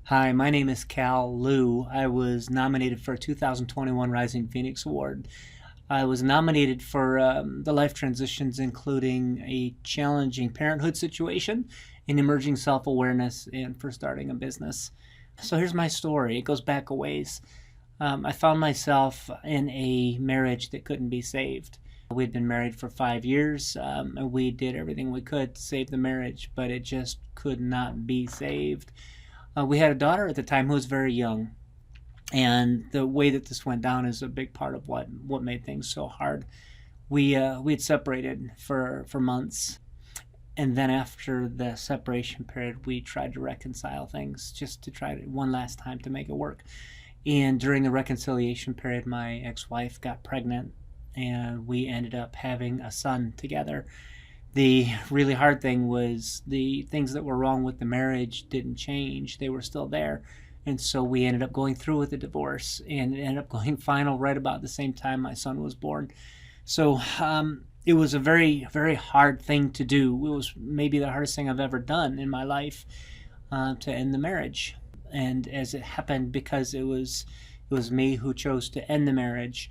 Hi, my name is Cal Liu. I was nominated for a 2021 Rising Phoenix Award. I was nominated for the life transitions, including a challenging parenthood situation, an emerging self awareness, and for starting a business. So here's my story. It goes back a ways. I found myself in a marriage that couldn't be saved. We'd been married for 5 years, and we did everything we could to save the marriage, but it just could not be saved. We had a daughter at the time who was very young, and the way that this went down is a big part of what made things so hard. We had separated for months, and then after the separation period, we tried to reconcile things just to try to, one last time to make it work. And during the reconciliation period, my ex-wife got pregnant, and we ended up having a son together. The really hard thing was the things that were wrong with the marriage didn't change. They were still there. And so we ended up going through with the divorce, and it ended up going final right about the same time my son was born. So it was a very, very hard thing to do. It was maybe the hardest thing I've ever done in my life, to end the marriage. And as it happened, because it was me who chose to end the marriage,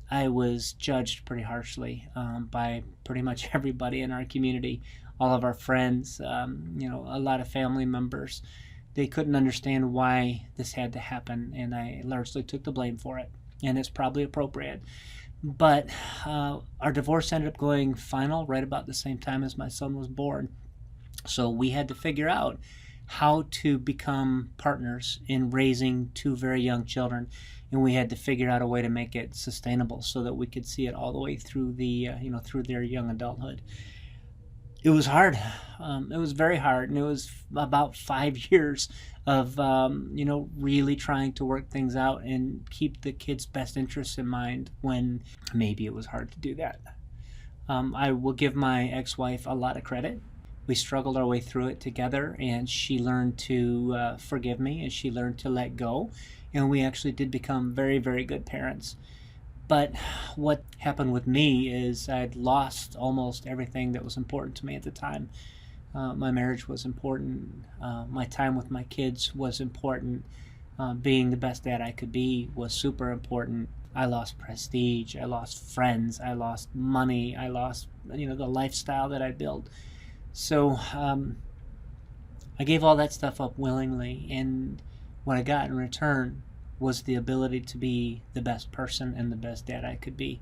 I was judged pretty harshly, by pretty much everybody in our community, all of our friends, a lot of family members. They couldn't understand why this had to happen, and I largely took the blame for it, and it's probably appropriate. But our divorce ended up going final right about the same time as my son was born. So we had to figure out how to become partners in raising two very young children, and we had to figure out a way to make it sustainable so that we could see it all the way through through their young adulthood. It was hard. It was very hard, and it was about 5 years of really trying to work things out and keep the kids' best interests in mind when maybe it was hard to do that. I will give my ex-wife a lot of credit. We struggled our way through it together, and she learned to forgive me, and she learned to let go, and we actually did become very, very good parents. But what happened with me is I'd lost almost everything that was important to me at the time. My marriage was important. My time with my kids was important. Being the best dad I could be was super important. I lost prestige. I lost friends. I lost money. I lost, the lifestyle that I built. So I gave all that stuff up willingly, and what I got in return was the ability to be the best person and the best dad I could be.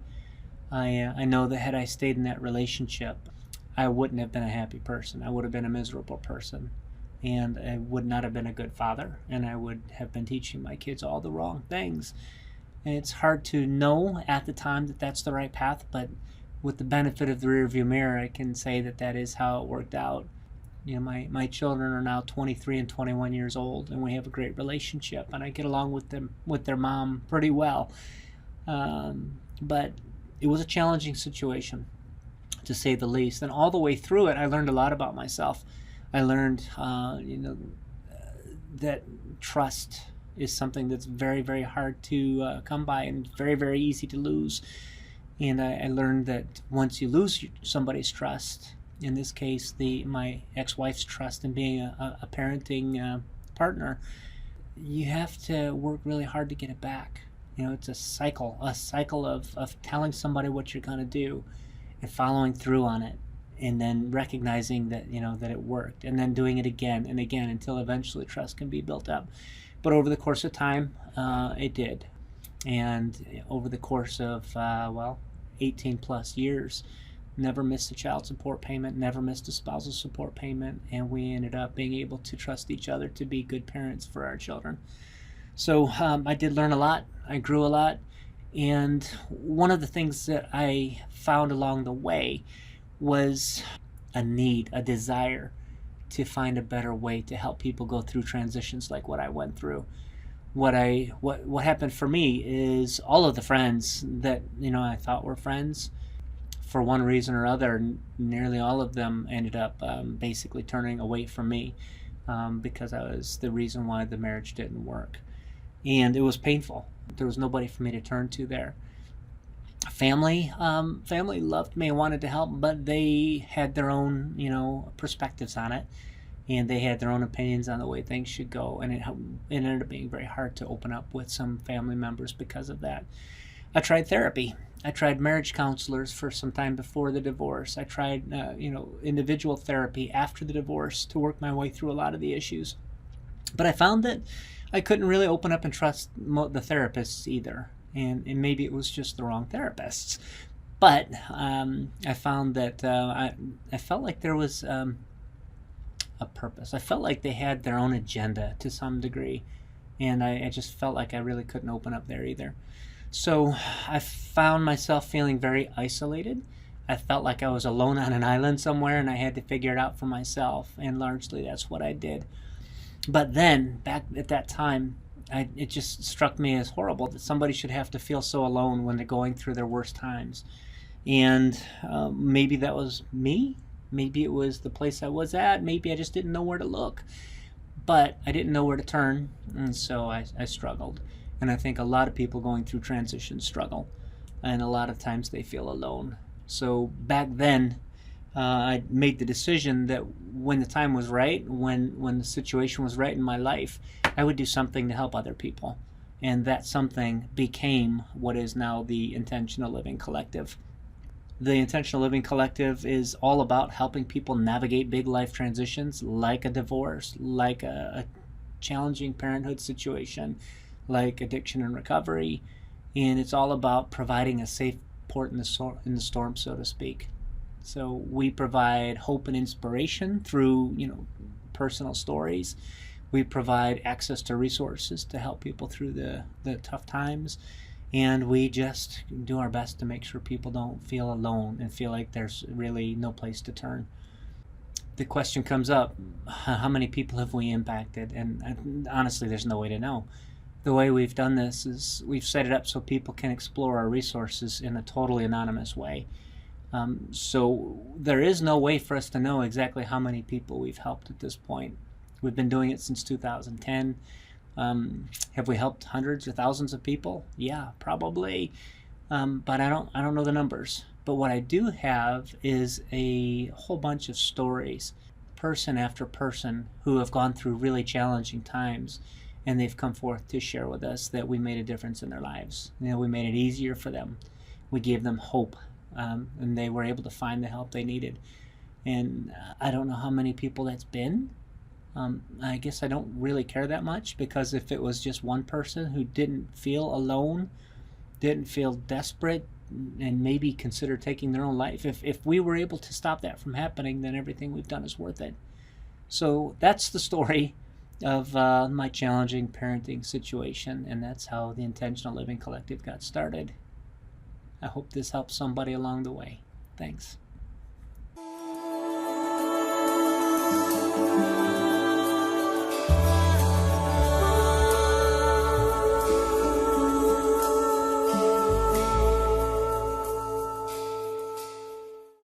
I know that had I stayed in that relationship, I wouldn't have been a happy person. I would have been a miserable person, and I would not have been a good father, and I would have been teaching my kids all the wrong things. And it's hard to know at the time that that's the right path, but with the benefit of the rearview mirror, I can say that that is how it worked out. My children are now 23 and 21 years old, and we have a great relationship, and I get along with them, with their mom, pretty well. But it was a challenging situation, to say the least. And all the way through it, I learned a lot about myself. I learned, that trust is something that's very, very hard to come by, and very, very easy to lose. And I learned that once you lose somebody's trust, in this case, my ex-wife's trust in being a parenting partner, you have to work really hard to get it back. It's a cycle of telling somebody what you're going to do and following through on it, and then recognizing that, that it worked, and then doing it again and again until eventually trust can be built up. But over the course of time, it did. And over the course of, 18 plus years, never missed a child support payment, never missed a spousal support payment, and we ended up being able to trust each other to be good parents for our children. So I did learn a lot. I grew a lot. And one of the things that I found along the way was a need, a desire to find a better way to help people go through transitions like what I went through. What happened for me is all of the friends that I thought were friends, for one reason or other, nearly all of them ended up basically turning away from me, because I was the reason why the marriage didn't work, and it was painful. There was nobody for me to turn to there. Family loved me and wanted to help, but they had their own perspectives on it. and they had their own opinions on the way things should go, and it ended up being very hard to open up with some family members because of that. I tried therapy. I tried marriage counselors for some time before the divorce. I tried, individual therapy after the divorce to work my way through a lot of the issues. But I found that I couldn't really open up and trust the therapists either. And maybe it was just the wrong therapists. But I found that I felt like there was a purpose. I felt like they had their own agenda to some degree. And I just felt like I really couldn't open up there either. So I found myself feeling very isolated. I felt like I was alone on an island somewhere and I had to figure it out for myself. And largely that's what I did. But then, back at that time, it just struck me as horrible that somebody should have to feel so alone when they're going through their worst times. And maybe that was me. Maybe it was the place I was at. Maybe I just didn't know where to look. But I didn't know where to turn, and so I struggled. And I think a lot of people going through transition struggle, and a lot of times they feel alone. So back then, I made the decision that when the time was right, when the situation was right in my life, I would do something to help other people. And that something became what is now the Intentional Living Collective. The Intentional Living Collective is all about helping people navigate big life transitions like a divorce, like a challenging parenthood situation, like addiction and recovery. And it's all about providing a safe port in the storm, so to speak. So we provide hope and inspiration through, personal stories. We provide access to resources to help people through the tough times. And we just do our best to make sure people don't feel alone and feel like there's really no place to turn. The question comes up, how many people have we impacted? And honestly, there's no way to know. The way we've done this is we've set it up so people can explore our resources in a totally anonymous way. So there is no way for us to know exactly how many people we've helped at this point. We've been doing it since 2010. Have we helped hundreds or thousands of people? Yeah, probably. But I don't know the numbers. But what I do have is a whole bunch of stories, person after person, who have gone through really challenging times, and they've come forth to share with us that we made a difference in their lives. We made it easier for them. We gave them hope, and they were able to find the help they needed. And I don't know how many people that's been. I guess I don't really care that much, because if it was just one person who didn't feel alone, didn't feel desperate, and maybe consider taking their own life, if we were able to stop that from happening, then everything we've done is worth it. So that's the story of my challenging parenting situation, and that's how the Intentional Living Collective got started. I hope this helps somebody along the way. Thanks.